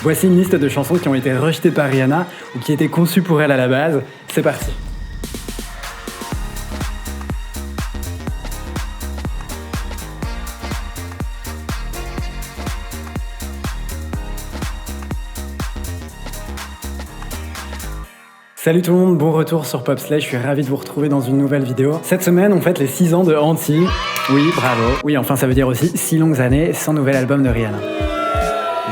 Voici une liste de chansons qui ont été rejetées par Rihanna ou qui étaient conçues pour elle à la base. C'est parti. Salut tout le monde, bon retour sur Popslay, je suis ravi de vous retrouver dans une nouvelle vidéo. Cette semaine, on fête les 6 ans de Anti. Oui, bravo. Oui, enfin ça veut dire aussi 6 longues années sans nouvel album de Rihanna.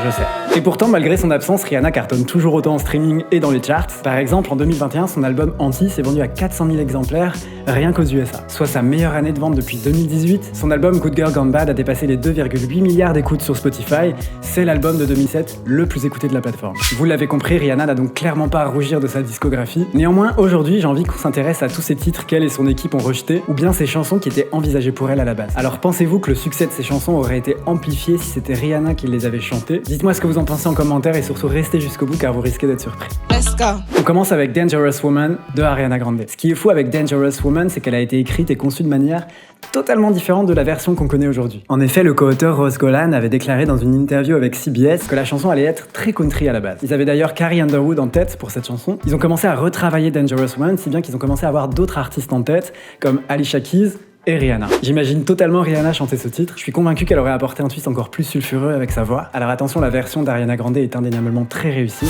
Je sais. Et pourtant, malgré son absence, Rihanna cartonne toujours autant en streaming et dans les charts. Par exemple, en 2021, son album Anti s'est vendu à 400 000 exemplaires, rien qu'aux USA. Soit sa meilleure année de vente depuis 2018. Son album Good Girl Gone Bad a dépassé les 2,8 milliards d'écoutes sur Spotify. C'est l'album de 2007 le plus écouté de la plateforme. Vous l'avez compris, Rihanna n'a donc clairement pas à rougir de sa discographie. Néanmoins, aujourd'hui, j'ai envie qu'on s'intéresse à tous ces titres qu'elle et son équipe ont rejetés, ou bien ces chansons qui étaient envisagées pour elle à la base. Alors pensez-vous que le succès de ces chansons aurait été amplifié si c'était Rihanna qui les avait chantées? Dites-moi ce que vous en pensez en commentaire et surtout restez jusqu'au bout car vous risquez d'être surpris. Let's go. On commence avec Dangerous Woman de Ariana Grande. Ce qui est fou avec Dangerous Woman, c'est qu'elle a été écrite et conçue de manière totalement différente de la version qu'on connaît aujourd'hui. En effet, le co-auteur Ross Golan avait déclaré dans une interview avec CBS que la chanson allait être très country à la base. Ils avaient d'ailleurs Carrie Underwood en tête pour cette chanson. Ils ont commencé à retravailler Dangerous Woman, si bien qu'ils ont commencé à avoir d'autres artistes en tête, comme Alicia Keys et Rihanna. J'imagine totalement Rihanna chanter ce titre. Je suis convaincu qu'elle aurait apporté un twist encore plus sulfureux avec sa voix. Alors attention, la version d'Ariana Grande est indéniablement très réussie.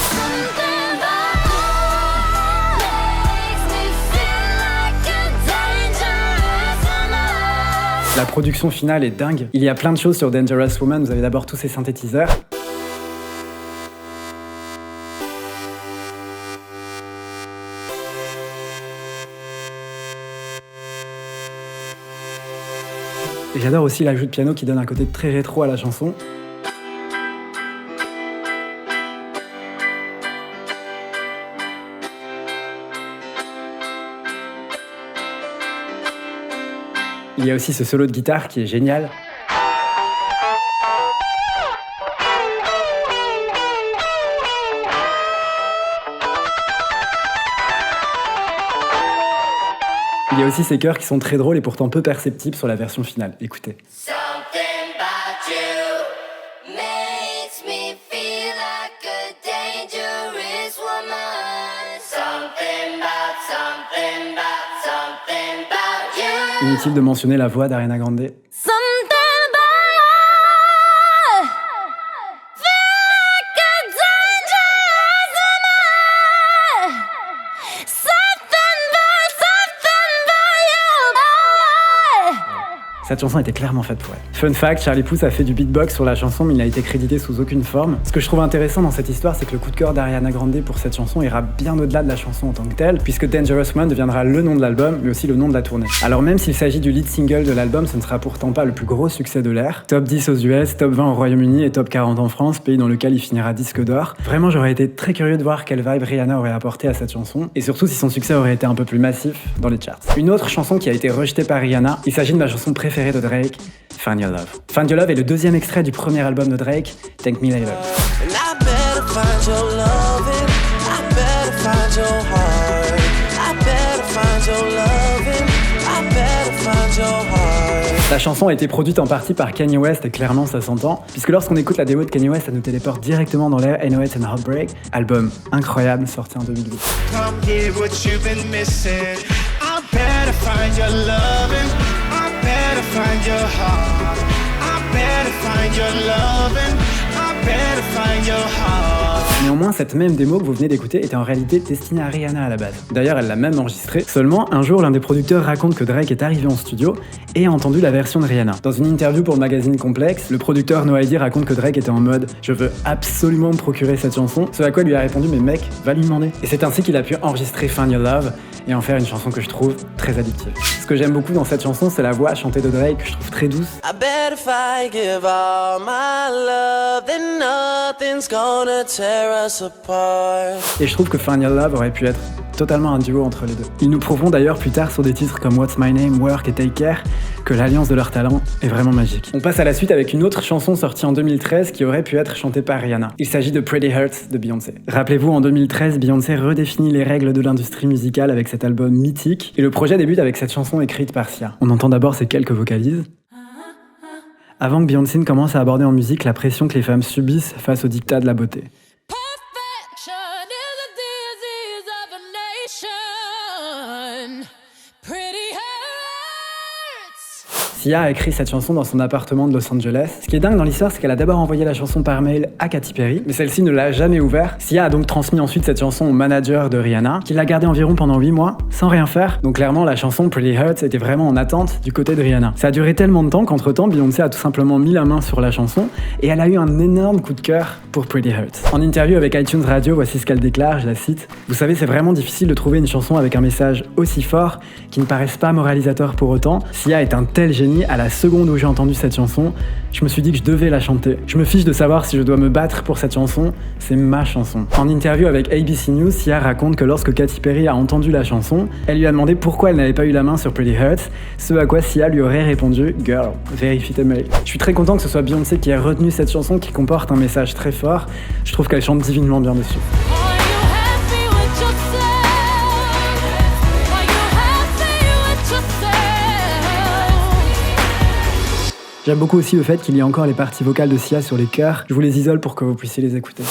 La production finale est dingue. Il y a plein de choses sur Dangerous Woman. Vous avez d'abord tous ces synthétiseurs. Et j'adore aussi l'ajout de piano qui donne un côté très rétro à la chanson. Il y a aussi ce solo de guitare qui est génial. Il y a aussi ces chœurs qui sont très drôles et pourtant peu perceptibles sur la version finale. Écoutez. Inutile de mentionner la voix d'Ariana Grande. Cette chanson était clairement faite pour elle. Fun fact, Charlie Puth a fait du beatbox sur la chanson, mais il n'a été crédité sous aucune forme. Ce que je trouve intéressant dans cette histoire, c'est que le coup de cœur d'Ariana Grande pour cette chanson ira bien au-delà de la chanson en tant que telle, puisque Dangerous Woman deviendra le nom de l'album, mais aussi le nom de la tournée. Alors même s'il s'agit du lead single de l'album, ce ne sera pourtant pas le plus gros succès de l'ère. Top 10 aux US, top 20 au Royaume-Uni et top 40 en France, pays dans lequel il finira disque d'or. Vraiment, j'aurais été très curieux de voir quelle vibe Rihanna aurait apporté à cette chanson, et surtout si son succès aurait été un peu plus massif dans les charts. Une autre chanson qui a été rejetée par Rihanna, il s'agit de ma chanson préférée de Drake, Find Your Love. Find Your Love est le deuxième extrait du premier album de Drake, Thank Me Later. La chanson a été produite en partie par Kanye West et clairement ça s'entend, puisque lorsqu'on écoute la démo de Kanye West, ça nous téléporte directement dans l'ère Ain't No It and Heartbreak, album incroyable sorti en 2008. Néanmoins, cette même démo que vous venez d'écouter était en réalité destinée à Rihanna à la base. D'ailleurs, elle l'a même enregistrée. Seulement, un jour, l'un des producteurs raconte que Drake est arrivé en studio et a entendu la version de Rihanna. Dans une interview pour le magazine Complex, le producteur No ID raconte que Drake était en mode « Je veux absolument me procurer cette chanson », ce à quoi il lui a répondu « Mais mec, va lui demander ». Et c'est ainsi qu'il a pu enregistrer Find Your Love et en faire une chanson que je trouve très addictive. Ce que j'aime beaucoup dans cette chanson, c'est la voix chantée de Drake que je trouve très douce. I bet if I give all my love, then nothing's gonna tear us apart. Et je trouve que Find Your Love aurait pu être totalement un duo entre les deux. Ils nous prouveront d'ailleurs plus tard sur des titres comme What's My Name, Work et Take Care que l'alliance de leurs talents est vraiment magique. On passe à la suite avec une autre chanson sortie en 2013 qui aurait pu être chantée par Rihanna. Il s'agit de Pretty Hurts de Beyoncé. Rappelez-vous, en 2013, Beyoncé redéfinit les règles de l'industrie musicale avec cet album mythique et le projet débute avec cette chanson écrite par Sia. On entend d'abord ces quelques vocalises avant que Beyoncé ne commence à aborder en musique la pression que les femmes subissent face au diktat de la beauté. Sia a écrit cette chanson dans son appartement de Los Angeles. Ce qui est dingue dans l'histoire, c'est qu'elle a d'abord envoyé la chanson par mail à Katy Perry, mais celle-ci ne l'a jamais ouvert. Sia a donc transmis ensuite cette chanson au manager de Rihanna, qui l'a gardée environ pendant 8 mois, sans rien faire. Donc clairement, la chanson Pretty Hurts était vraiment en attente du côté de Rihanna. Ça a duré tellement de temps qu'entre-temps, Beyoncé a tout simplement mis la main sur la chanson, et elle a eu un énorme coup de cœur pour Pretty Hurts. En interview avec iTunes Radio, voici ce qu'elle déclare, je la cite. « Vous savez, c'est vraiment difficile de trouver une chanson avec un message aussi fort, qui ne paraisse pas moralisateur pour autant. Sia est un tel génie, à la seconde où j'ai entendu cette chanson, je me suis dit que je devais la chanter. Je me fiche de savoir si je dois me battre pour cette chanson, c'est ma chanson. » En interview avec ABC News, Sia raconte que lorsque Katy Perry a entendu la chanson, elle lui a demandé pourquoi elle n'avait pas eu la main sur Pretty Hurts, ce à quoi Sia lui aurait répondu « Girl, vérifie tes mails ». Je suis très content que ce soit Beyoncé qui ait retenu cette chanson qui comporte un message très fort. Je trouve qu'elle chante divinement bien dessus. J'aime beaucoup aussi le fait qu'il y ait encore les parties vocales de Sia sur les chœurs. Je vous les isole pour que vous puissiez les écouter.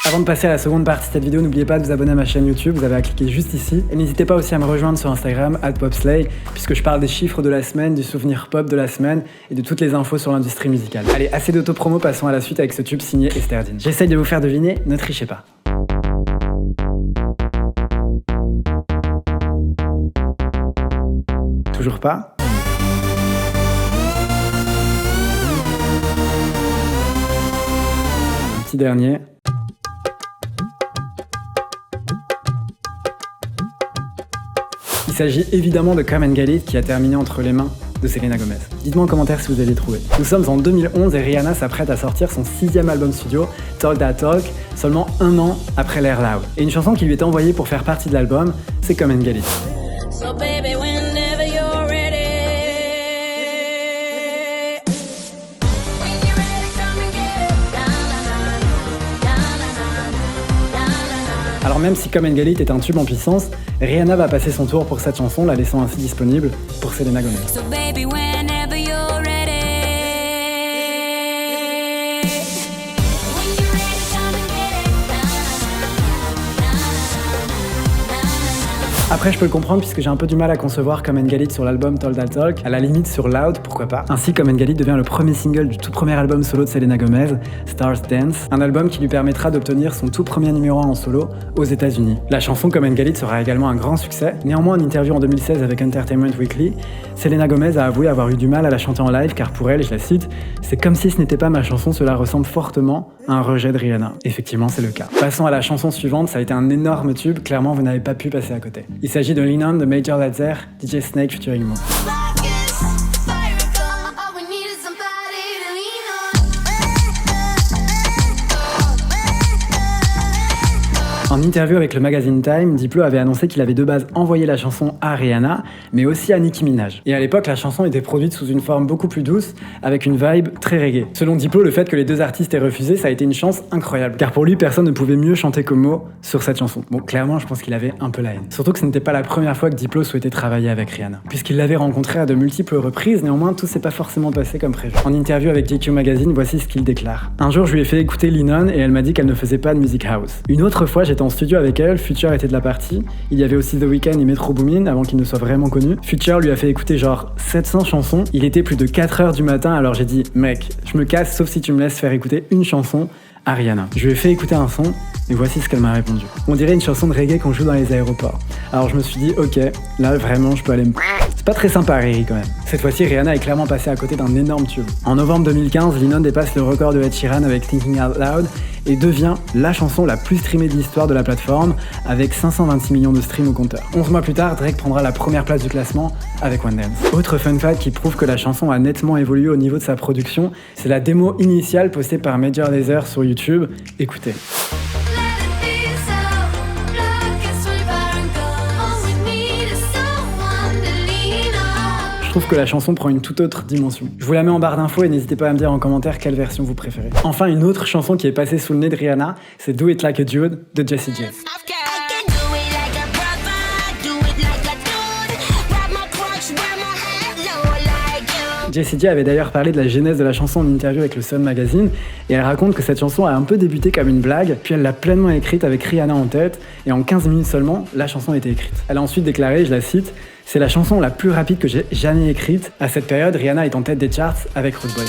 Avant de passer à la seconde partie de cette vidéo, n'oubliez pas de vous abonner à ma chaîne YouTube, vous avez à cliquer juste ici. Et n'hésitez pas aussi à me rejoindre sur Instagram, @popslay, puisque je parle des chiffres de la semaine, du souvenir pop de la semaine et de toutes les infos sur l'industrie musicale. Allez, assez d'autopromo, passons à la suite avec ce tube signé Esterdine. J'essaye de vous faire deviner, ne trichez pas. Toujours pas ? Un petit dernier. Il s'agit évidemment de Come and Get It qui a terminé entre les mains de Selena Gomez. Dites-moi en commentaire si vous avez trouvé. Nous sommes en 2011 et Rihanna s'apprête à sortir son 6e album studio, Talk That Talk, seulement 1 an après l'Air Loud. Et une chanson qui lui est envoyée pour faire partie de l'album, c'est Come and Get It. So baby, whenever you're ready. Alors même si Come and Get It est un tube en puissance, Rihanna va passer son tour pour cette chanson, la laissant ainsi disponible pour Selena Gomez. So baby, whenever you're ready. Après, je peux le comprendre puisque j'ai un peu du mal à concevoir Come and Get It sur l'album Talk That Talk, à la limite sur Loud, pourquoi pas. Ainsi, Come and Get It devient le premier single du tout premier album solo de Selena Gomez, Stars Dance, un album qui lui permettra d'obtenir son tout premier numéro 1 en solo aux États-Unis. La chanson Come and Get It sera également un grand succès. Néanmoins, en interview en 2016 avec Entertainment Weekly, Selena Gomez a avoué avoir eu du mal à la chanter en live car pour elle, je la cite, « C'est comme si ce n'était pas ma chanson, cela ressemble fortement à un rejet de Rihanna ». Effectivement, c'est le cas. Passons à la chanson suivante, ça a été un énorme tube, clairement vous n'avez pas pu passer à côté. Il s'agit de Lean On de Major Lazer, DJ Snake featuring Mo. En interview avec le magazine Time, Diplo avait annoncé qu'il avait de base envoyé la chanson à Rihanna, mais aussi à Nicki Minaj. Et à l'époque, la chanson était produite sous une forme beaucoup plus douce, avec une vibe très reggae. Selon Diplo, le fait que les deux artistes aient refusé, ça a été une chance incroyable. Car pour lui, personne ne pouvait mieux chanter que Mo sur cette chanson. Bon, clairement, je pense qu'il avait un peu la haine. Surtout que ce n'était pas la première fois que Diplo souhaitait travailler avec Rihanna. Puisqu'il l'avait rencontrée à de multiples reprises, néanmoins, tout s'est pas forcément passé comme prévu. En interview avec GQ Magazine, voici ce qu'il déclare. Un jour, je lui ai fait écouter Lean On et elle m'a dit qu'elle ne faisait pas de music house. Une autre fois, j'étais en studio avec elle, Future était de la partie, il y avait aussi The Weeknd et Metro Boomin avant qu'il ne soit vraiment connu. Future lui a fait écouter genre 700 chansons, il était plus de 4h du matin alors j'ai dit mec, je me casse sauf si tu me laisses faire écouter une chanson à Rihanna. Je lui ai fait écouter un son et voici ce qu'elle m'a répondu. On dirait une chanson de reggae qu'on joue dans les aéroports. Alors je me suis dit ok, là vraiment je peux aller me... C'est pas très sympa Riri quand même. Cette fois-ci Rihanna est clairement passée à côté d'un énorme tube. En novembre 2015, Lean On dépasse le record de Ed Sheeran avec Thinking Out Loud et devient la chanson la plus streamée de l'histoire de la plateforme avec 526 millions de streams au compteur. 11 mois plus tard, Drake prendra la première place du classement avec One Dance. Autre fun fact qui prouve que la chanson a nettement évolué au niveau de sa production, c'est la démo initiale postée par Major Lazer sur YouTube. Écoutez. Je trouve que la chanson prend une toute autre dimension. Je vous la mets en barre d'infos et n'hésitez pas à me dire en commentaire quelle version vous préférez. Enfin, une autre chanson qui est passée sous le nez de Rihanna, c'est Do It Like a Dude de Jessie J. Jessie J avait d'ailleurs parlé de la genèse de la chanson en interview avec le Sun Magazine, et elle raconte que cette chanson a un peu débuté comme une blague, puis elle l'a pleinement écrite avec Rihanna en tête, et en 15 minutes seulement, la chanson a été écrite. Elle a ensuite déclaré, je la cite, « C'est la chanson la plus rapide que j'ai jamais écrite. À cette période, Rihanna est en tête des charts avec Rude Boy. »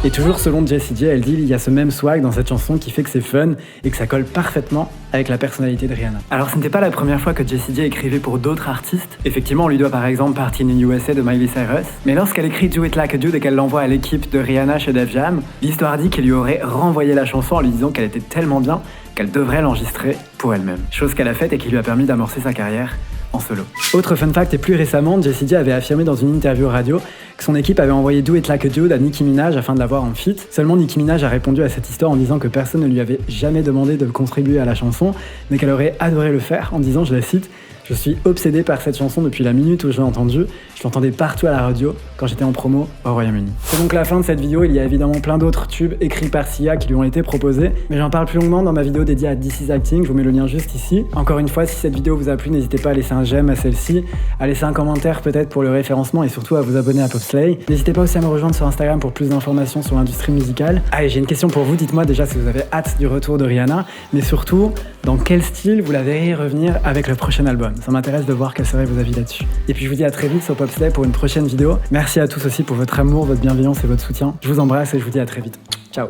Et toujours selon Jessie J, elle dit il y a ce même swag dans cette chanson qui fait que c'est fun et que ça colle parfaitement avec la personnalité de Rihanna. Alors ce n'était pas la première fois que Jessie J écrivait pour d'autres artistes. Effectivement, on lui doit par exemple Party in USA de Miley Cyrus. Mais lorsqu'elle écrit Do It Like a Dude et qu'elle l'envoie à l'équipe de Rihanna chez Def Jam, l'histoire dit qu'il lui aurait renvoyé la chanson en lui disant qu'elle était tellement bien qu'elle devrait l'enregistrer pour elle-même. Chose qu'elle a faite et qui lui a permis d'amorcer sa carrière en solo. Autre fun fact, et plus récemment, Jessie J avait affirmé dans une interview radio que son équipe avait envoyé Do It Like a Dude à Nicki Minaj afin de l'avoir en feat. Seulement Nicki Minaj a répondu à cette histoire en disant que personne ne lui avait jamais demandé de contribuer à la chanson, mais qu'elle aurait adoré le faire en disant, je la cite, « Je suis obsédée par cette chanson depuis la minute où je l'ai entendue. Je l'entendais partout à la radio quand j'étais en promo au Royaume-Uni. » C'est donc la fin de cette vidéo. Il y a évidemment plein d'autres tubes écrits par Sia qui lui ont été proposés, mais j'en parle plus longuement dans ma vidéo dédiée à This Is Acting. Je vous mets le lien juste ici. Encore une fois, si cette vidéo vous a plu, n'hésitez pas à laisser un j'aime à celle-ci, à laisser un commentaire peut-être pour le référencement et surtout à vous abonner à Popslay. N'hésitez pas aussi à me rejoindre sur Instagram pour plus d'informations sur l'industrie musicale. Ah, et j'ai une question pour vous. Dites-moi déjà si vous avez hâte du retour de Rihanna, mais surtout, dans quel style vous la verriez revenir avec le prochain album. Ça m'intéresse de voir quels seraient vos avis là-dessus. Et puis je vous dis à très vite sur Popslay pour une prochaine vidéo. Merci à tous aussi pour votre amour, votre bienveillance et votre soutien. Je vous embrasse et je vous dis à très vite. Ciao.